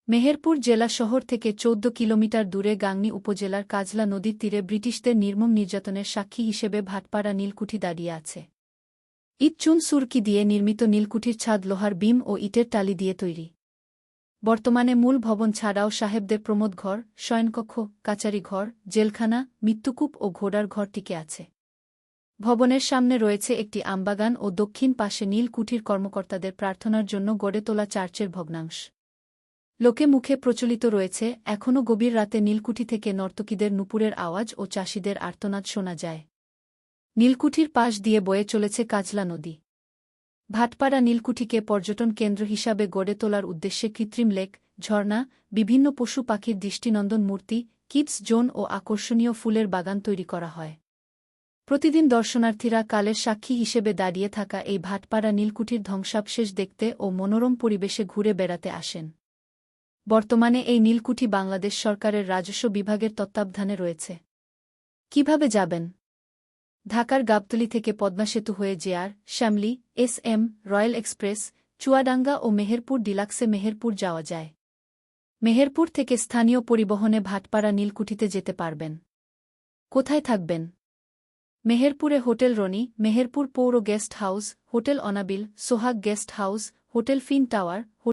মেহেরপুর জেলা শহর থেকে ১৪ কিলোমিটার দূরে গাংনী উপজেলার কাজলা নদীর তীরে ব্রিটিশদের নির্মম নির্যাতনের সাক্ষী হিসেবে ভাটপাড়া নীলকুঠি দাঁড়িয়ে আছে। ইট চুন সুরকি দিয়ে নির্মিত নীলকুঠির ছাদ লোহার বিম ও ইটের টালি দিয়ে তৈরি। বর্তমানে মূল ভবন ছাড়াও সাহেবদের প্রমোদ ঘর, শয়নকক্ষ, কাচারি ঘর, জেলখানা, মৃত্যুকূপ ও ঘোড়ার ঘর টিকে আছে। ভবনের সামনে রয়েছে একটি আমবাগান ও দক্ষিণ পাশে নীলকুঠির কর্মকর্তাদের প্রার্থনার জন্য গড়ে তোলা চার্চের ভগ্নাংশ। লোকে মুখে প্রচলিত রয়েছে, এখনও গভীর রাতে নীলকুঠি থেকে নর্তকীদের নুপুরের আওয়াজ ও চাষিদের আর্তনাদ শোনা যায়। নীলকুঠির পাশ দিয়ে বয়ে চলেছে কাজলা নদী। ভাটপাড়া নীলকুঠিকে পর্যটন কেন্দ্র হিসাবে গড়ে তোলার উদ্দেশ্যে কৃত্রিম লেক, ঝর্ণা, বিভিন্ন পশু পাখির দৃষ্টিনন্দন মূর্তি, কিডস জোন ও আকর্ষণীয় ফুলের বাগান তৈরি করা হয়। প্রতিদিন দর্শনার্থীরা কালের সাক্ষী হিসেবে দাঁড়িয়ে থাকা এই ভাটপাড়া নীলকুঠির ধ্বংসাবশেষ দেখতে ও মনোরম পরিবেশে ঘুরে বেড়াতে আসেন। বর্তমানে এই নীলকুঠি বাংলাদেশ সরকারের রাজস্ব বিভাগের তত্ত্বাবধানে রয়েছে। কিভাবে যাবেন? ঢাকার গাবতলী থেকে পদ্মা সেতু হয়ে JR, Shyamoli, SM, royal express, Chuadanga ও মেহেরপুর ডিলাক্সে মেহেরপুর যাওয়া যায়। মেহেরপুর থেকে স্থানীয় পরিবহনে ভাটপাড়া নীলকুঠিতে যেতে পারবেন। কোথায় থাকবেন? মেহেরপুরে হোটেল রনি, মেহেরপুর পৌর গেস্ট হাউস, হোটেল অনাবিল, সোহাগ গেস্ট হাউস, হোটেল ফিন টাওয়ার,